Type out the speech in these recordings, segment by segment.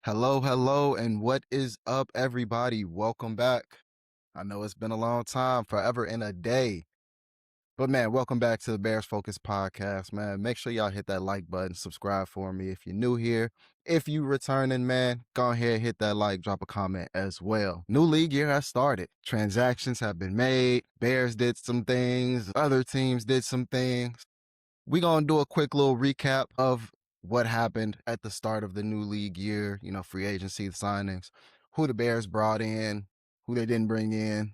Hello, hello, and what is up, everybody? Welcome back. I know it's been a long time, forever in a day. But man, welcome back to the Bears Focus podcast, man. Make sure y'all hit that like button, subscribe for me if you're new here. If you returning, man, go ahead, hit that like, drop a comment as well. New league year has started. Transactions have been made. Bears did some things. Other teams did some things. We're going to do a quick little recap of what happened at the start of the new league year, free agency signings, who the Bears brought in, who they didn't bring in,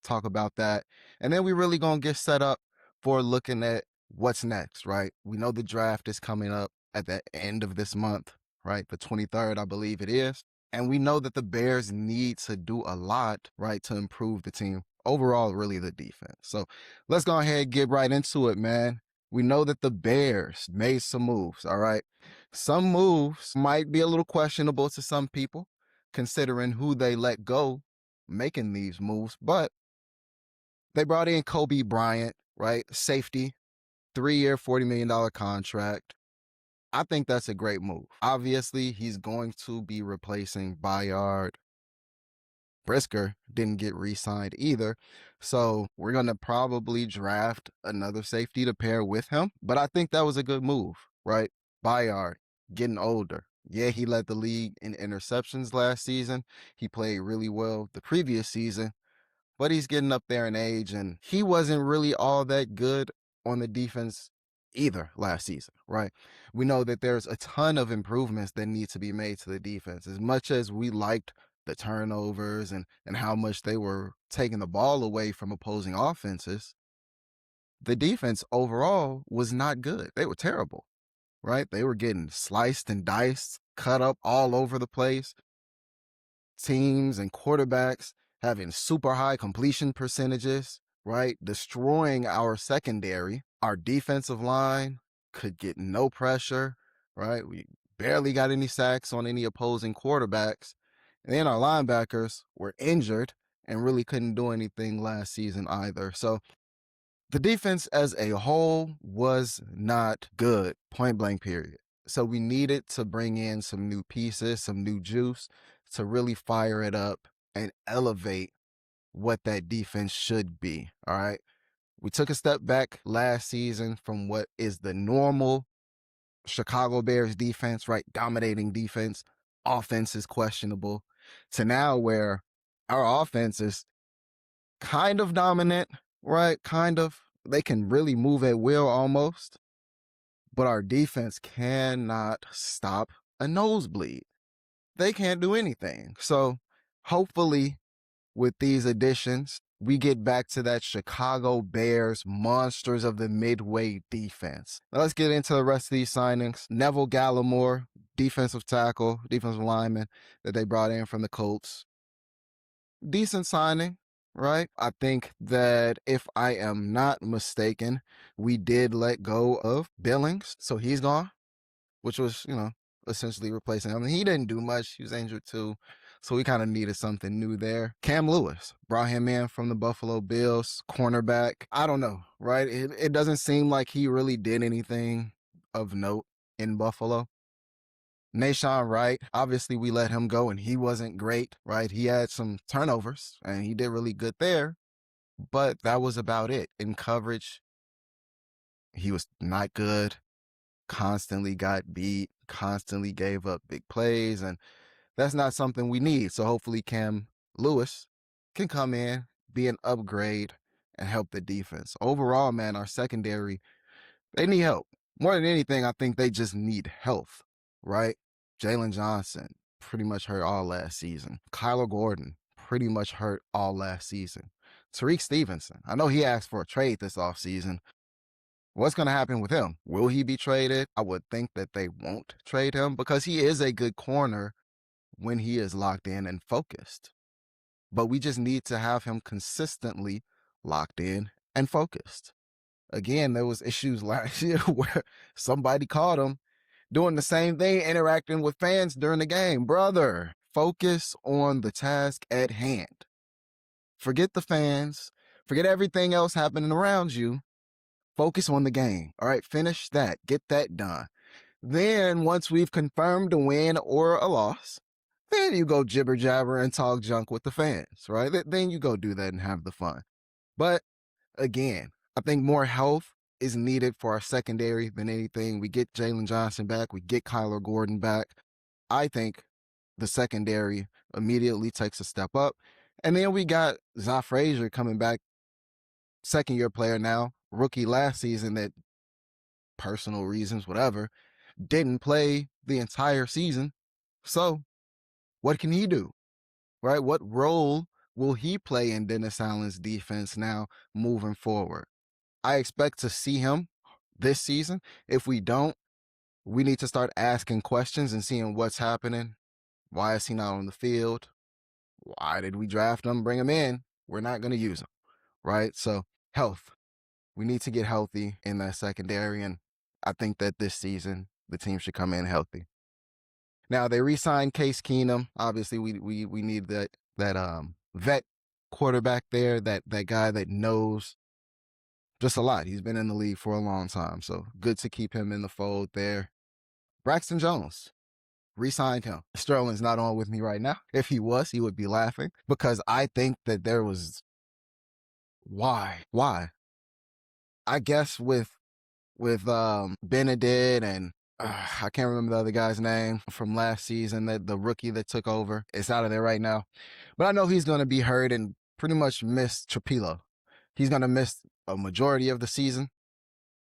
talk about that. And then we really going to get set up for looking at what's next, right? We know the draft is coming up at the end of this month, right? The 23rd, I believe it is. And we know that the Bears need to do a lot, right, to improve the team. Overall, really the defense. So let's go ahead and get right into it, man. We know that the Bears made some moves, all right? Some moves might be a little questionable to some people, considering who they let go making these moves, but they brought in Kobe Bryant, right? Safety, 3-year, $40 million contract. I think that's a great move. Obviously, he's going to be replacing Bayard. Brisker didn't get re-signed either. So we're going to probably draft another safety to pair with him. But I think that was a good move, right? Bayard getting older. Yeah, he led the league in interceptions last season. He played really well the previous season, but he's getting up there in age, and he wasn't really all that good on the defense either last season, right? We know that there's a ton of improvements that need to be made to the defense. As much as we liked the turnovers and how much they were taking the ball away from opposing offenses, the defense overall was not good. They were terrible, right? They were getting sliced and diced, cut up all over the place. Teams and quarterbacks having super high completion percentages, right? Destroying our secondary. Our defensive line could get no pressure, right? We barely got any sacks on any opposing quarterbacks. And then our linebackers were injured and really couldn't do anything last season either. So the defense as a whole was not good, point blank, period. So we needed to bring in some new pieces, some new juice to really fire it up and elevate what that defense should be. All right. We took a step back last season from what is the normal Chicago Bears defense, right? Dominating defense. Offense is questionable, to now where our offense is kind of dominant, right? Kind of. They can really move at will almost, but our defense cannot stop a nosebleed. They can't do anything. So hopefully with these additions, we get back to that Chicago Bears monsters of the midway defense. Now let's get into the rest of these signings. Neville Gallimore, defensive tackle, defensive lineman that they brought in from the Colts. Decent signing, right? I think that if I am not mistaken, we did let go of Billings, so he's gone, which was, essentially replacing him. He didn't do much. He was injured too. So we kind of needed something new there. Cam Lewis brought him in from the Buffalo Bills, cornerback. I don't know, right? It doesn't seem like he really did anything of note in Buffalo. Nashawn Wright, obviously we let him go and he wasn't great, right? He had some turnovers and he did really good there, but that was about it. In coverage, he was not good, constantly got beat, constantly gave up big plays, and that's not something we need. So hopefully Cam Lewis can come in, be an upgrade, and help the defense. Overall, man, our secondary, they need help. More than anything, I think they just need health, right? Jalen Johnson, pretty much hurt all last season. Kyler Gordon, pretty much hurt all last season. Tariq Stevenson, I know he asked for a trade this offseason. What's going to happen with him? Will he be traded? I would think that they won't trade him because he is a good corner when he is locked in and focused. But we just need to have him consistently locked in and focused. Again, there was issues last year where somebody caught him doing the same thing, interacting with fans during the game. Brother, focus on the task at hand. Forget the fans. Forget everything else happening around you. Focus on the game. All right, finish that. Get that done. Then once we've confirmed a win or a loss, then you go jibber jabber and talk junk with the fans, right? Then you go do that and have the fun. But again, I think more health is needed for our secondary than anything. We get Jalen Johnson back, we get Kyler Gordon back. I think the secondary immediately takes a step up. And then we got Za Frazier coming back, second year player now, rookie last season that personal reasons, whatever, didn't play the entire season. So what can he do? Right? What role will he play in Dennis Allen's defense now moving forward? I expect to see him this season. If we don't, we need to start asking questions and seeing what's happening. Why is he not on the field? Why did we draft him, bring him in? We're not going to use him, right? So, health. We need to get healthy in that secondary, and I think that this season the team should come in healthy. Now they re-signed Case Keenum. Obviously, we need that vet quarterback there, that guy that knows just a lot. He's been in the league for a long time, so good to keep him in the fold there. Braxton Jones, re-signed him. Sterling's not on with me right now. If he was, he would be laughing because I think that there was why. I guess with Benedict and I can't remember the other guy's name from last season, that the rookie that took over. It's out of there right now. But I know he's going to be hurt and pretty much miss Trapilo. He's going to miss a majority of the season.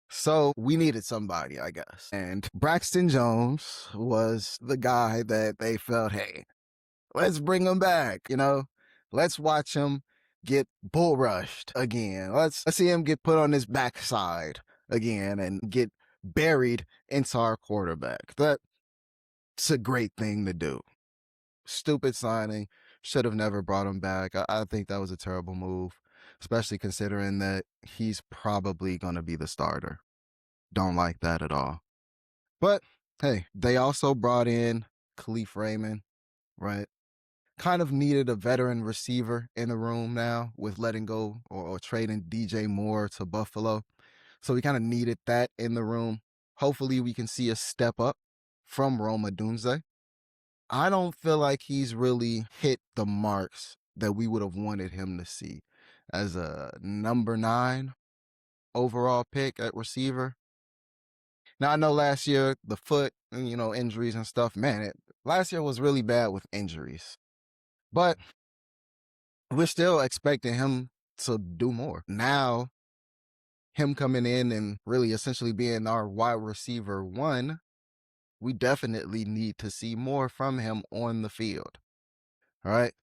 So we needed somebody, I guess. And Braxton Jones was the guy that they felt, hey, let's bring him back, Let's watch him get bull rushed again. Let's see him get put on his backside again and get buried into our quarterback. That's a great thing to do. Stupid signing. Should have never brought him back. I think that was a terrible move, especially considering that he's probably going to be the starter. Don't like that at all. But hey, they also brought in Khalif Raymond, right? Kind of needed a veteran receiver in the room now with letting go or trading DJ Moore to Buffalo. So we kind of needed that in the room. Hopefully we can see a step up from Rome Odunze. I don't feel like he's really hit the marks that we would have wanted him to see as a number 9 overall pick at receiver. Now, I know last year, the foot, injuries and stuff, man, last year was really bad with injuries. But we're still expecting him to do more. Now, him coming in and really essentially being our wide receiver 1, we definitely need to see more from him on the field. All right.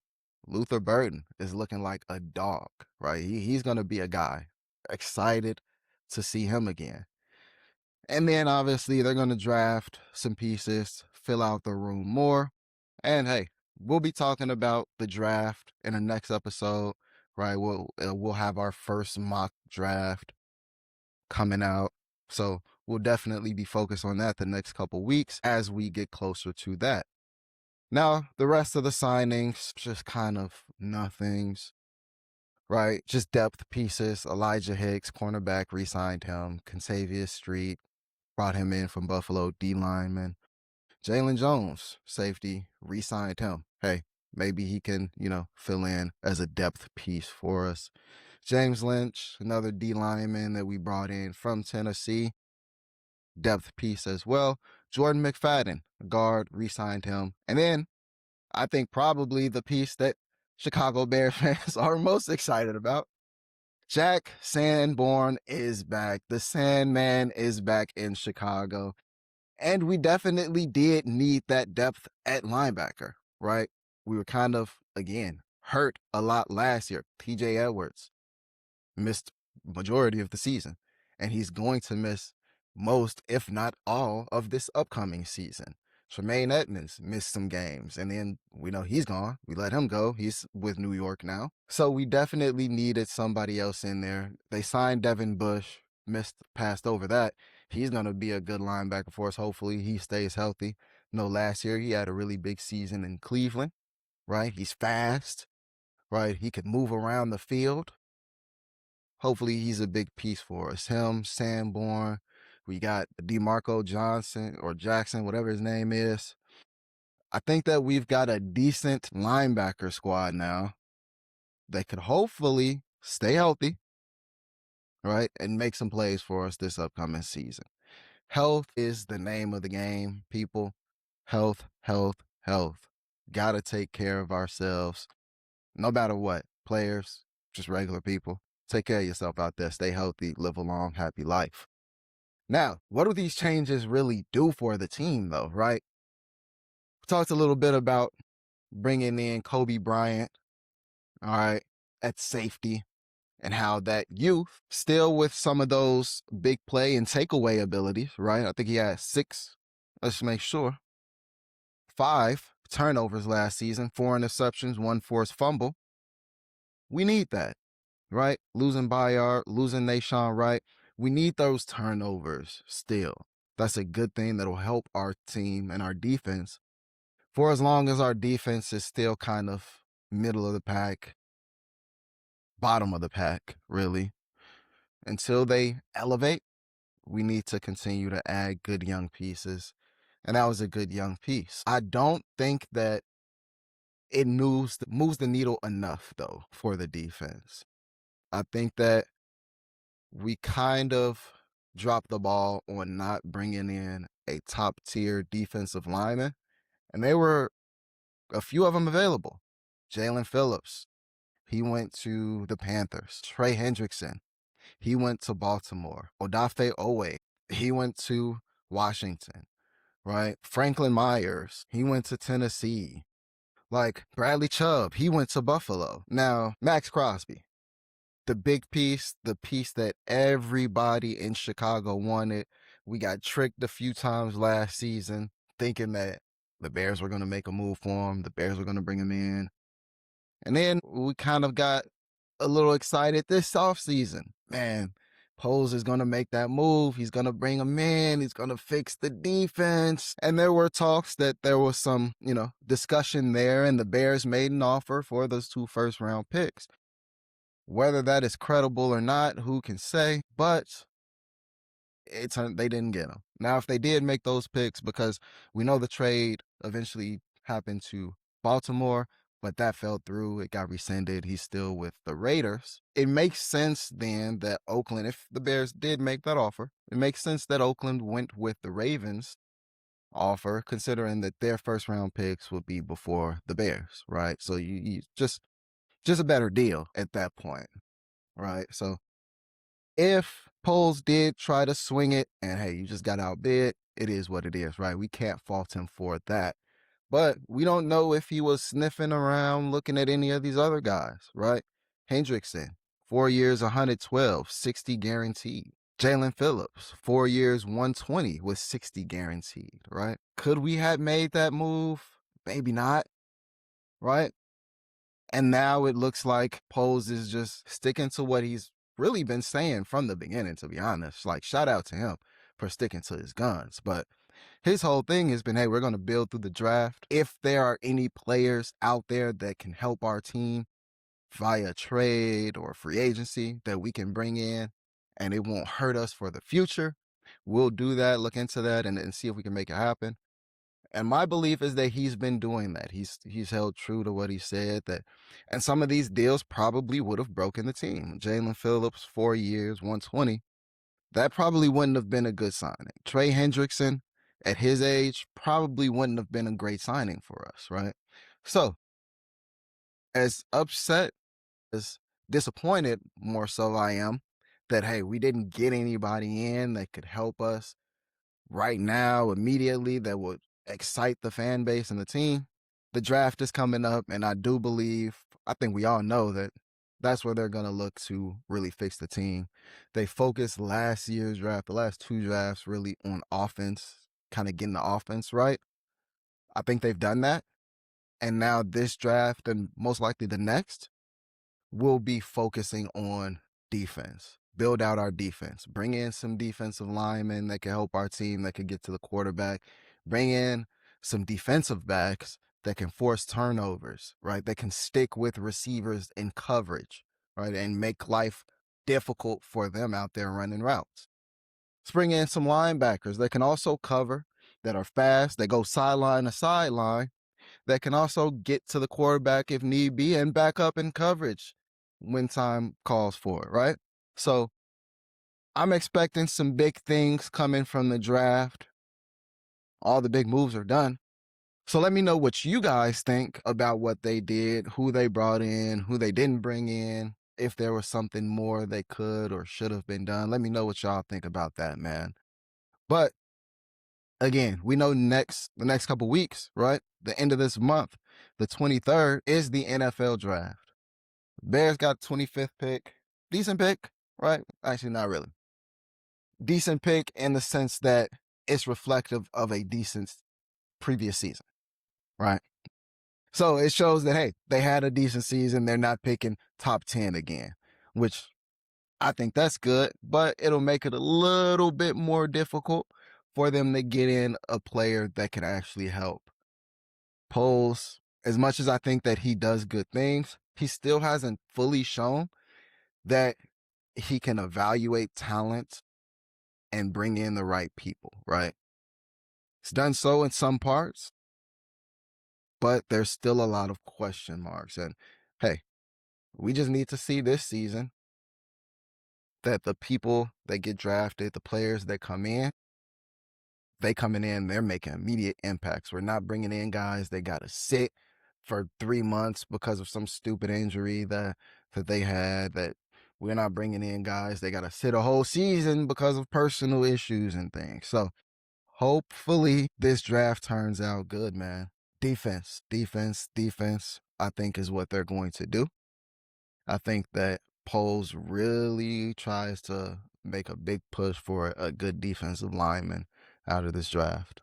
Luther Burden is looking like a dog, right? He's going to be a guy. Excited to see him again. And then obviously they're going to draft some pieces, fill out the room more. And hey, we'll be talking about the draft in the next episode, right? We'll have our first mock draft coming out. So we'll definitely be focused on that the next couple weeks as we get closer to that. Now, the rest of the signings, just kind of nothings, right? Just depth pieces. Elijah Hicks, cornerback, re-signed him. Contavious Street, brought him in from Buffalo, D lineman. Jalen Jones, safety, re-signed him. Hey, maybe he can, fill in as a depth piece for us. James Lynch, another D lineman that we brought in from Tennessee, depth piece as well. Jordan McFadden, guard, re-signed him. And then I think probably the piece that Chicago Bears fans are most excited about, Jack Sanborn is back. The Sandman is back in Chicago. And we definitely did need that depth at linebacker, right? We were kind of, again, hurt a lot last year. TJ Edwards missed majority of the season, and he's going to miss most, if not all, of this upcoming season. Tremaine Edmonds missed some games, and then we know he's gone. We let him go. He's with New York now. So we definitely needed somebody else in there. They signed Devin Bush, passed over that. He's going to be a good linebacker for us. Hopefully he stays healthy. Last year he had a really big season in Cleveland, right? He's fast, right? He could move around the field. Hopefully he's a big piece for us. Him, Sanborn. We got DeMarco Johnson or Jackson, whatever his name is. I think that we've got a decent linebacker squad now that could hopefully stay healthy, right, and make some plays for us this upcoming season. Health is the name of the game, people. Health, health, health. Gotta take care of ourselves no matter what. Players, just regular people. Take care of yourself out there. Stay healthy. Live a long, happy life. Now, what do these changes really do for the team, though, right? We talked a little bit about bringing in Kobe Bryant, all right, at safety, and how that youth, still with some of those big play and takeaway abilities, right? I think he had 6, let's make sure, 5 turnovers last season, 4 interceptions, 1 forced fumble. We need that, right? Losing Bayard, losing Nashawn Wright. We need those turnovers still. That's a good thing that'll help our team and our defense for as long as our defense is still kind of middle of the pack, bottom of the pack, really. Until they elevate, we need to continue to add good young pieces. And that was a good young piece. I don't think that it moves the needle enough, though, for the defense. I think that we kind of dropped the ball on not bringing in a top tier defensive lineman. And there were a few of them available. Jalen Phillips, he went to the Panthers. Trey Hendrickson, he went to Baltimore. Odafe Owe, he went to Washington, right? Franklin Myers, he went to Tennessee. Like Bradley Chubb, he went to Buffalo. Now, Max Crosby, the big piece, the piece that everybody in Chicago wanted. We got tricked a few times last season thinking that the Bears were going to make a move for him. The Bears were going to bring him in. And then we kind of got a little excited this offseason. Man, Poles is going to make that move. He's going to bring him in. He's going to fix the defense. And there were talks that there was some, discussion there, and the Bears made an offer for those 2 first-round picks. Whether that is credible or not, who can say? But they didn't get them. Now, if they did make those picks, because we know the trade eventually happened to Baltimore, but that fell through. It got rescinded. He's still with the Raiders. It makes sense then that Oakland, if the Bears did make that offer, it makes sense that Oakland went with the Ravens offer, considering that their first round picks would be before the Bears, right? So you just a better deal at that point, right? So if Poles did try to swing it and hey, you just got outbid, it is what it is, right? We can't fault him for that. But we don't know if he was sniffing around looking at any of these other guys, right? Hendrickson, 4 years, 112, 60 guaranteed. Jalen Phillips, 4 years, 120 with 60 guaranteed, right? Could we have made that move? Maybe not, right? And now it looks like Poles is just sticking to what he's really been saying from the beginning, to be honest. Like, shout out to him for sticking to his guns. But his whole thing has been, hey, we're going to build through the draft. If there are any players out there that can help our team via trade or free agency that we can bring in and it won't hurt us for the future, we'll do that, look into that, and see if we can make it happen. And my belief is that he's been doing that. He's held true to what he said, that, and some of these deals probably would have broken the team. Jalen Phillips, 4 years, 120. That probably wouldn't have been a good signing. Trey Hendrickson, at his age, probably wouldn't have been a great signing for us, right? So, as upset, as disappointed, more so I am, that, hey, we didn't get anybody in that could help us right now, immediately, that would excite the fan base and the team. The draft is coming up, and I do believe, I think we all know that that's where they're going to look to really fix the team. They focused last year's draft, the last 2 drafts, really on offense, kind of getting the offense right. I think they've done that. And now this draft, and most likely the next, will be focusing on defense. Build out our defense. Bring in some defensive linemen that can help our team, that can get to the quarterback. Bring in some defensive backs that can force turnovers, right? That can stick with receivers in coverage, right? And make life difficult for them out there running routes. Let's bring in some linebackers that can also cover, that are fast, that go sideline to sideline, that can also get to the quarterback if need be and back up in coverage when time calls for it, right? So I'm expecting some big things coming from the draft. All the big moves are done. So let me know what you guys think about what they did, who they brought in, who they didn't bring in, if there was something more they could or should have been done. Let me know what y'all think about that, man. But again, we know the next couple weeks, right? The end of this month, the 23rd, is the NFL draft. Bears got 25th pick. Decent pick, right? Actually, not really. Decent pick in the sense that it's reflective of a decent previous season, right? So it shows that, hey, they had a decent season. They're not picking top 10 again, which I think that's good, but it'll make it a little bit more difficult for them to get in a player that can actually help. Poles, as much as I think that he does good things, he still hasn't fully shown that he can evaluate talent and bring in the right people, right? He's done so in some parts, but there's still a lot of question marks. And hey, we just need to see this season that the people that get drafted, the players that come in, they coming in, they're making immediate impacts. We're not bringing in guys that got to sit for 3 months because of some stupid injury that they had. That we're not bringing in guys they got to sit a whole season because of personal issues and things. So hopefully this draft turns out good, man. Defense, defense, defense, I think is what they're going to do. I think that Poles really tries to make a big push for a good defensive lineman out of this draft.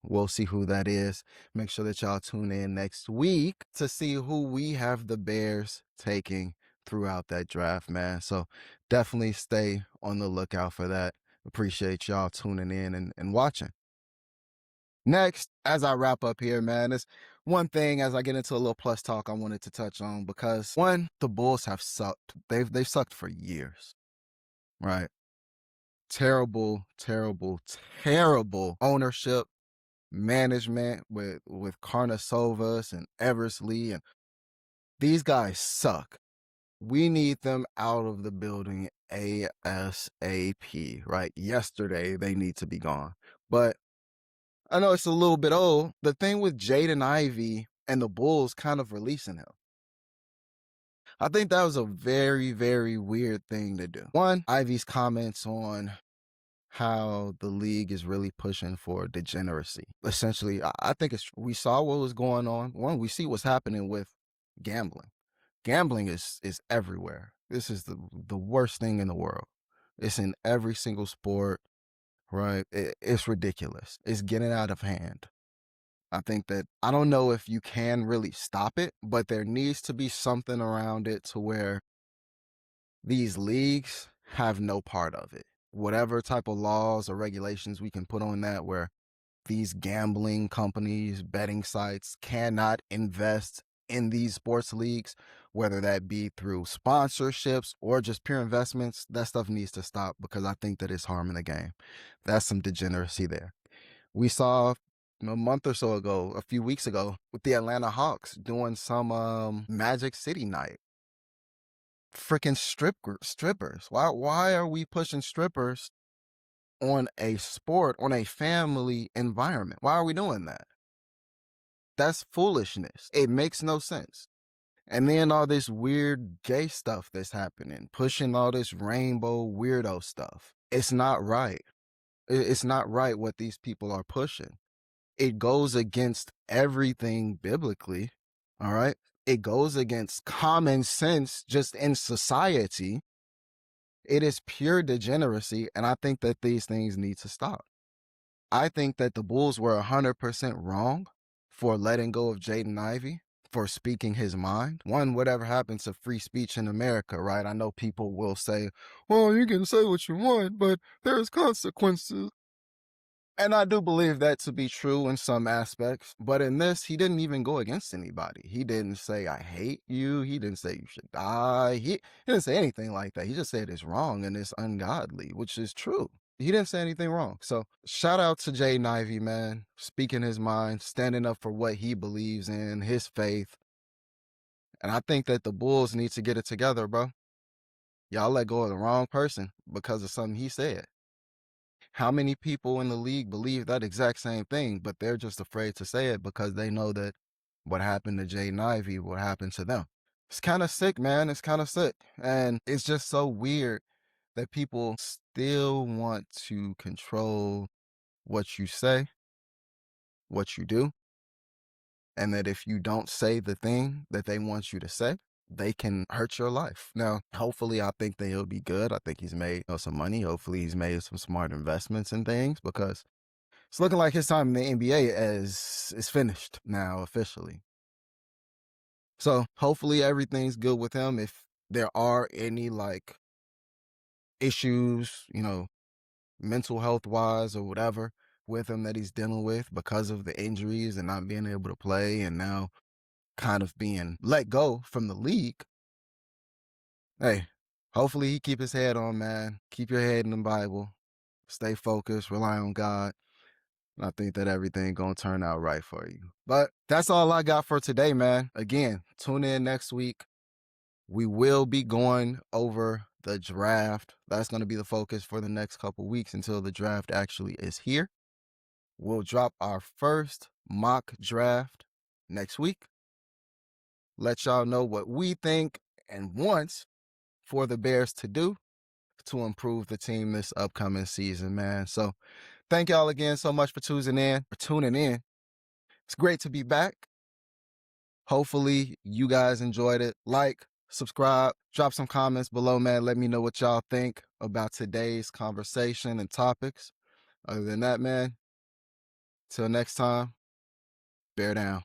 We'll see who that is. Make sure that y'all tune in next week to see who we have the Bears taking throughout that draft, man. So definitely stay on the lookout for that. Appreciate y'all tuning in and watching. Next, as I wrap up here, man, is one thing as I get into a little plus talk I wanted to touch on, because one, the Bulls have sucked. They've sucked for years, right? Terrible, terrible, terrible ownership, management with Karnasovas and Eversley, and these guys suck. We need them out of the building ASAP, right? Yesterday, they need to be gone. But I know it's a little bit old. The thing with Jaden Ivey and the Bulls kind of releasing him, I think that was a very, very weird thing to do. One, Ivey's comments on how the league is really pushing for degeneracy. Essentially, I think we saw what was going on. One, we see what's happening with gambling. Gambling is everywhere. This is the worst thing in the world. It's in every single sport, right? It's ridiculous. It's getting out of hand. I think that I don't know if you can really stop it, but there needs to be something around it to where these leagues have no part of it. Whatever type of laws or regulations we can put on that, where these gambling companies, betting sites cannot invest in these sports leagues, whether that be through sponsorships or just pure investments, that stuff needs to stop, because I think that it's harming the game. That's some degeneracy there. We saw a month or so ago, a few weeks ago, with the Atlanta Hawks doing some Magic City night. Freaking strippers. Why are we pushing strippers on a sport, on a family environment? Why are we doing that? That's foolishness. It makes no sense. And then all this weird gay stuff that's happening, pushing all this rainbow weirdo stuff. It's not right. It's not right what these people are pushing. It goes against everything biblically, all right? It goes against common sense just in society. It is pure degeneracy, and I think that these things need to stop. I think that the Bulls were 100% wrong for letting go of Jaden Ivey, for speaking his mind. One, whatever happens to free speech in America, right? I know people will say, well, you can say what you want, but there's consequences. And I do believe that to be true in some aspects. But in this, he didn't even go against anybody. He didn't say, I hate you. He didn't say you should die. He didn't say anything like that. He just said it's wrong and it's ungodly, which is true. he didn't say anything wrong. So shout out to Jay Ivey, man, speaking his mind, standing up for what he believes in, his faith. And I think that the Bulls need to get it together, bro. Y'all let go of the wrong person because of something he said. How many people in the league believe that exact same thing, but they're just afraid to say it because they know that what happened to Jay Ivey will happen to them. It's kind of sick, man. It's kind of sick. And it's just so weird that people still want to control what you say, what you do, and that if you don't say the thing that they want you to say, they can hurt your life. Now, hopefully, I think that he'll be good. I think he's made some money. Hopefully, he's made some smart investments and things because it's looking like his time in the NBA is finished now officially. So hopefully everything's good with him. If there are any like issues, mental health wise or whatever with him that he's dealing with because of the injuries and not being able to play and now kind of being let go from the league, hey, hopefully he keep his head on, man. Keep your head in the Bible. Stay focused, rely on God. And I think that everything gonna turn out right for you. But that's all I got for today, man. Again, tune in next week. We will be going over the draft. That's going to be the focus for the next couple weeks until the draft actually is here. We'll drop our first mock draft next week. Let y'all know what we think and want for the Bears to do to improve the team this upcoming season, man. So thank y'all again so much for tuning in. It's great to be back. Hopefully you guys enjoyed it. Like, subscribe, drop some comments below, man. Let me know what y'all think about today's conversation and topics. Other than that, man, till next time, bear down.